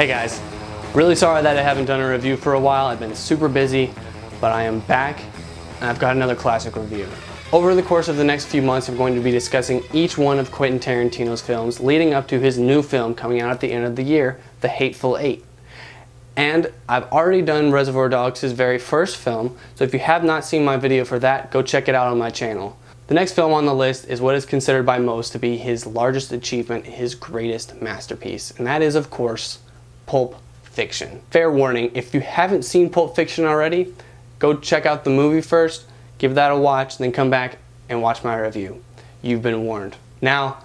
Hey guys, really sorry that I haven't done a review for a while. I've been super busy, but I am back and I've got another classic review. Over the course of the next few months, I'm going to be discussing each one of Quentin Tarantino's films leading up to his new film coming out at the end of the year, The Hateful Eight. And I've already done Reservoir Dogs, his very first film, so if you have not seen my video for that, go check it out on my channel. The next film on the list is what is considered by most to be his largest achievement, his greatest masterpiece, and that is, of course, Pulp Fiction. Fair warning, if you haven't seen Pulp Fiction already, go check out the movie first, give that a watch, then come back and watch my review. You've been warned. Now,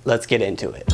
let's get into it.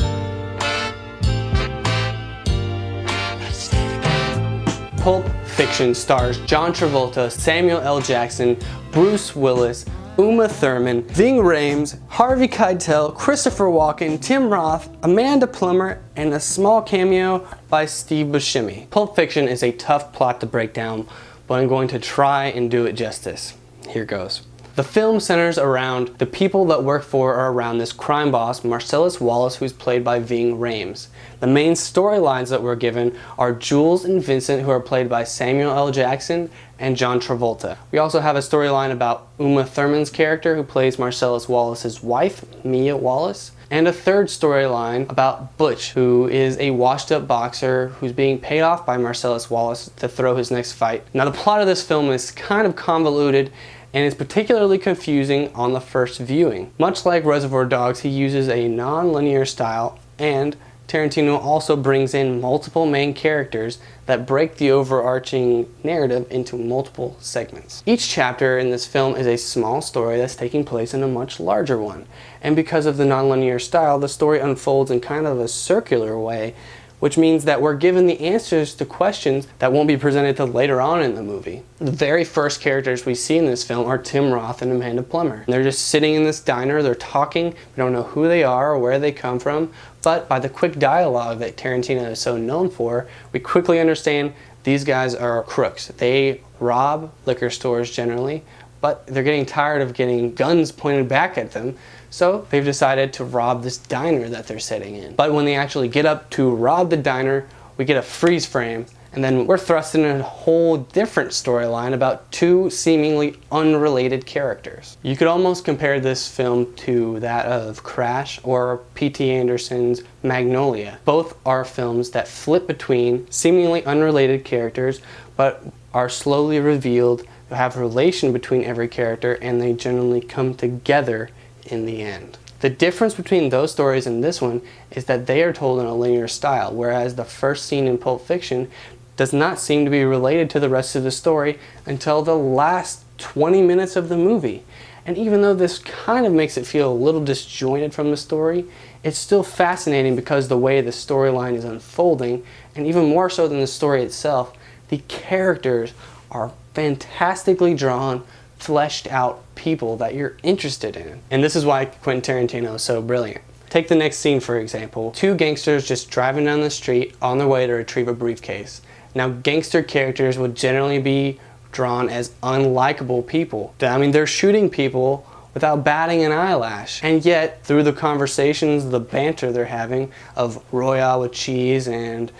Pulp Fiction stars John Travolta, Samuel L. Jackson, Bruce Willis, Uma Thurman, Ving Rhames, Harvey Keitel, Christopher Walken, Tim Roth, Amanda Plummer, and a small cameo by Steve Buscemi. Pulp Fiction is a tough plot to break down, but I'm going to try and do it justice. Here goes. The film centers around the people that work for or around this crime boss, Marcellus Wallace, who's played by Ving Rhames. The main storylines that we're given are Jules and Vincent, who are played by Samuel L. Jackson and John Travolta. We also have a storyline about Uma Thurman's character, who plays Marcellus Wallace's wife, Mia Wallace. And a third storyline about Butch, who is a washed-up boxer who's being paid off by Marcellus Wallace to throw his next fight. Now, the plot of this film is kind of convoluted, and it's particularly confusing on the first viewing. Much like Reservoir Dogs, he uses a non-linear style, and Tarantino also brings in multiple main characters that break the overarching narrative into multiple segments. Each chapter in this film is a small story that's taking place in a much larger one. And because of the non-linear style, the story unfolds in kind of a circular way, which means that we're given the answers to questions that won't be presented till later on in the movie. The very first characters we see in this film are Tim Roth and Amanda Plummer. They're just sitting in this diner, they're talking, we don't know who they are or where they come from, but by the quick dialogue that Tarantino is so known for, we quickly understand these guys are crooks. They rob liquor stores generally, but they're getting tired of getting guns pointed back at them, so they've decided to rob this diner that they're sitting in. But when they actually get up to rob the diner, we get a freeze frame, and then we're thrust in a whole different storyline about two seemingly unrelated characters. You could almost compare this film to that of Crash or P.T. Anderson's Magnolia. Both are films that flip between seemingly unrelated characters, but are slowly revealed to have a relation between every character, and they generally come together in the end. The difference between those stories and this one is that they are told in a linear style, whereas the first scene in Pulp Fiction does not seem to be related to the rest of the story until the last 20 minutes of the movie. And even though this kind of makes it feel a little disjointed from the story, it's still fascinating because the way the storyline is unfolding, and even more so than the story itself, the characters are fantastically drawn, fleshed out people that you're interested in. And this is why Quentin Tarantino is so brilliant. Take the next scene, for example. Two gangsters just driving down the street on their way to retrieve a briefcase. Now, gangster characters would generally be drawn as unlikable people. I mean, they're shooting people without batting an eyelash. And yet, through the conversations, the banter they're having of Royale with cheese and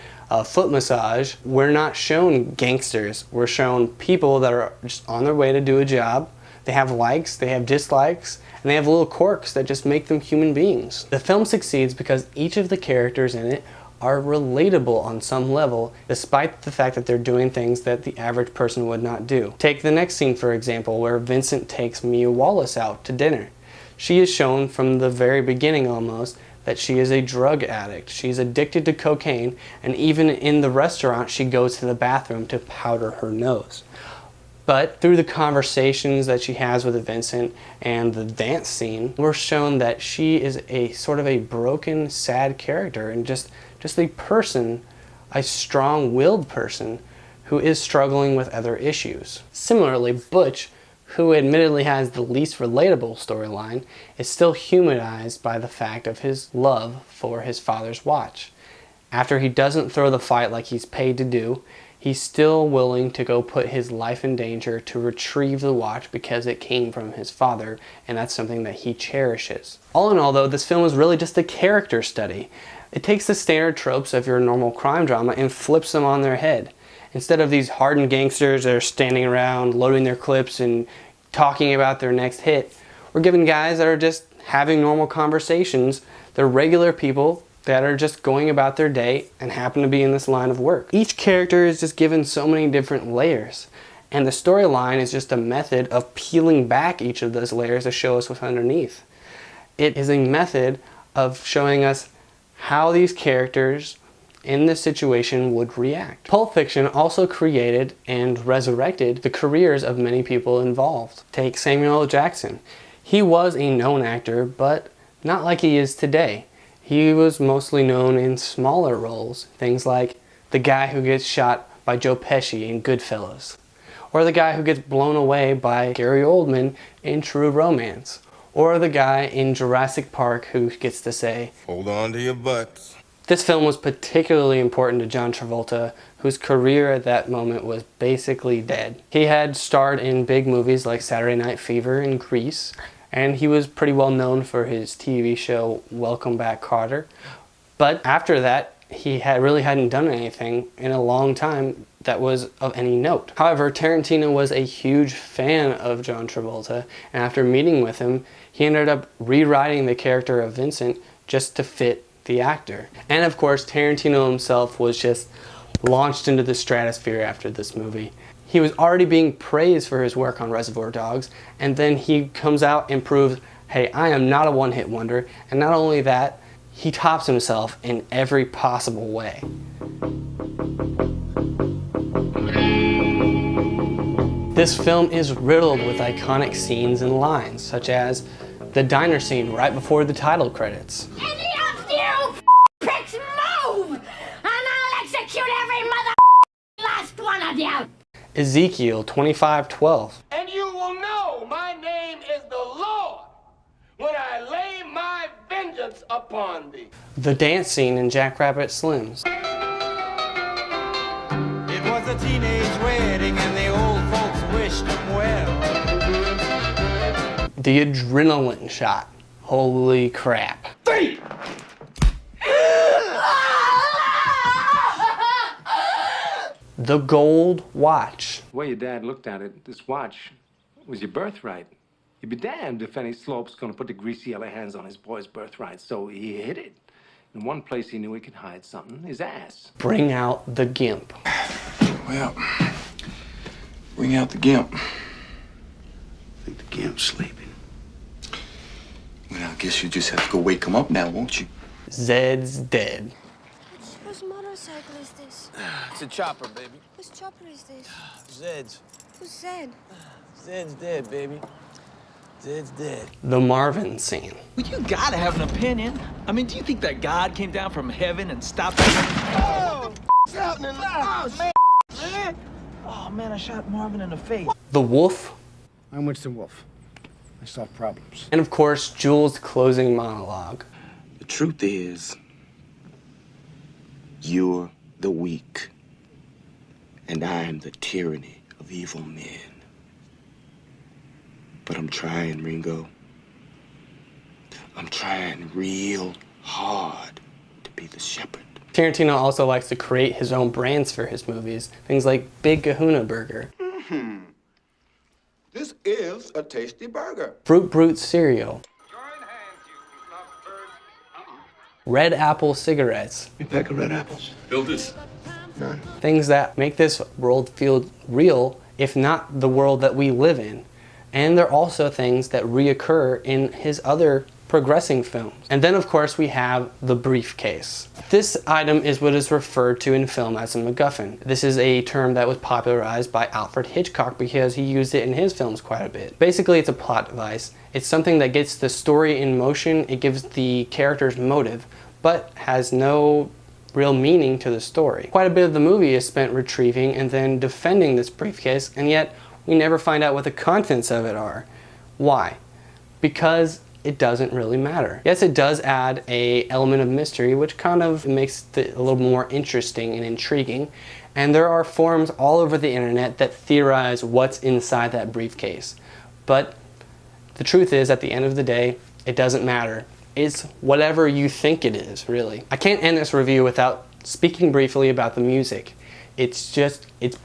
foot massage, we're not shown gangsters. We're shown people that are just on their way to do a job. They have likes, they have dislikes, and they have little quirks that just make them human beings. The film succeeds because each of the characters in it are relatable on some level, despite the fact that they're doing things that the average person would not do. Take the next scene, for example, where Vincent takes Mia Wallace out to dinner. She is shown from the very beginning almost that she is a drug addict. She's addicted to cocaine, and even in the restaurant she goes to the bathroom to powder her nose. But through the conversations that she has with Vincent and the dance scene, we're shown that she is a sort of a broken, sad character, and just a person, a strong-willed person who is struggling with other issues. Similarly, Butch, who admittedly has the least relatable storyline, is still humanized by the fact of his love for his father's watch. After he doesn't throw the fight like he's paid to do, he he's still willing to go put his life in danger to retrieve the watch because it came from his father, and that's something that he cherishes. All in all though, this film is really just a character study. It takes the standard tropes of your normal crime drama and flips them on their head. Instead of these hardened gangsters that are standing around loading their clips and talking about their next hit, we're given guys that are just having normal conversations. They're regular people that are just going about their day and happen to be in this line of work. Each character is just given so many different layers, and the storyline is just a method of peeling back each of those layers to show us what's underneath. It is a method of showing us how these characters in this situation would react. Pulp Fiction also created and resurrected the careers of many people involved. Take Samuel L. Jackson. He was a known actor, but not like he is today. He was mostly known in smaller roles, things like the guy who gets shot by Joe Pesci in Goodfellas, or the guy who gets blown away by Gary Oldman in True Romance, or the guy in Jurassic Park who gets to say, "Hold on to your butts." This film was particularly important to John Travolta, whose career at that moment was basically dead. He had starred in big movies like Saturday Night Fever and Grease, and he was pretty well known for his TV show Welcome Back, Kotter. But after that, he really hadn't done anything in a long time that was of any note. However, Tarantino was a huge fan of John Travolta, and after meeting with him, he ended up rewriting the character of Vincent just to fit the actor. And of course, Tarantino himself was just launched into the stratosphere after this movie. He was already being praised for his work on Reservoir Dogs, and then he comes out and proves, hey, I am not a one-hit wonder, and not only that, he tops himself in every possible way. This film is riddled with iconic scenes and lines, such as the diner scene right before the title credits. Any of you pricks move, and I'll execute every last one of you. Ezekiel 25:12. And you will know my name is the Lord when I lay my vengeance upon thee. The dance scene in Jackrabbit Slims. It was a teenage wedding and the old folks wished them well. The adrenaline shot. Holy crap. Three! The gold watch. The way your dad looked at it, this watch was your birthright. You'd be damned if any slope's gonna put the greasy yellow hands on his boy's birthright, so he hid it. In one place he knew he could hide something, his ass. Bring out the gimp. Well, bring out the gimp. I think the gimp's sleeping. Well, I guess you just have to go wake him up now, won't you? Zed's dead. Whose motorcycle is this? It's a chopper, baby. Whose chopper is this? Zed's. Who's Zed? Zed's dead, baby. Zed's dead. The Marvin scene. Well, you gotta have an opinion. I mean, do you think that God came down from heaven and stopped that? Oh, man, I shot Marvin in the face. The Wolf. I'm Winston Wolfe. I solve problems. And of course, Jules' closing monologue. The truth is, you're the weak, and I am the tyranny of evil men. But I'm trying, Ringo. I'm trying real hard to be the shepherd. Tarantino also likes to create his own brands for his movies. Things like Big Kahuna Burger. This is a tasty burger. Fruit Brute cereal. Red Apple cigarettes. A pack of red apples. Builders. None. Things that make this world feel real, if not the world that we live in. And they're also things that reoccur in his other progressing films. And then of course we have the briefcase. This item is what is referred to in film as a Macguffin. This is a term that was popularized by Alfred Hitchcock because he used it in his films quite a bit. Basically it's a plot device. It's something that gets the story in motion, it gives the characters motive, but has no real meaning to the story. Quite a bit of the movie is spent retrieving and then defending this briefcase, and yet we never find out what the contents of it are. Why? Because it doesn't really matter. Yes, it does add an element of mystery, which kind of makes it a little more interesting and intriguing. And there are forums all over the internet that theorize what's inside that briefcase. But the truth is, at the end of the day, it doesn't matter. It's whatever you think it is, really. I can't end this review without speaking briefly about the music. It's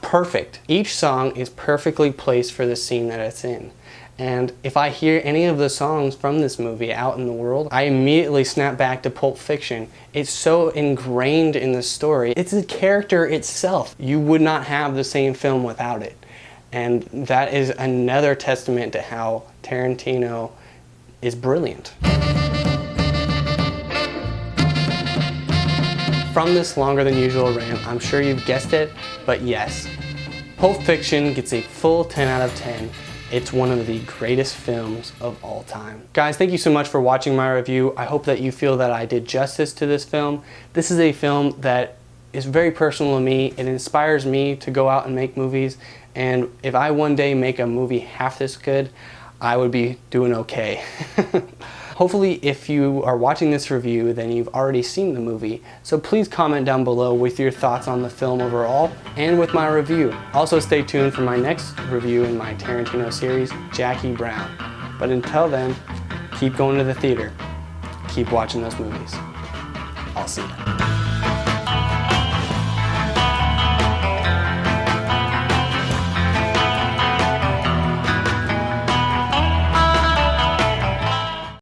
perfect. Each song is perfectly placed for the scene that it's in. And if I hear any of the songs from this movie out in the world, I immediately snap back to Pulp Fiction. It's so ingrained in the story. It's the character itself. You would not have the same film without it. And that is another testament to how Tarantino is brilliant. From this longer than usual rant, I'm sure you've guessed it, but yes, Pulp Fiction gets a full 10 out of 10. It's one of the greatest films of all time. Guys, thank you so much for watching my review. I hope that you feel that I did justice to this film. This is a film that is very personal to me. It inspires me to go out and make movies, and if I one day make a movie half this good, I would be doing okay. Hopefully, if you are watching this review, then you've already seen the movie, so please comment down below with your thoughts on the film overall and with my review. Also, stay tuned for my next review in my Tarantino series, Jackie Brown. But until then, keep going to the theater. Keep watching those movies. I'll see you.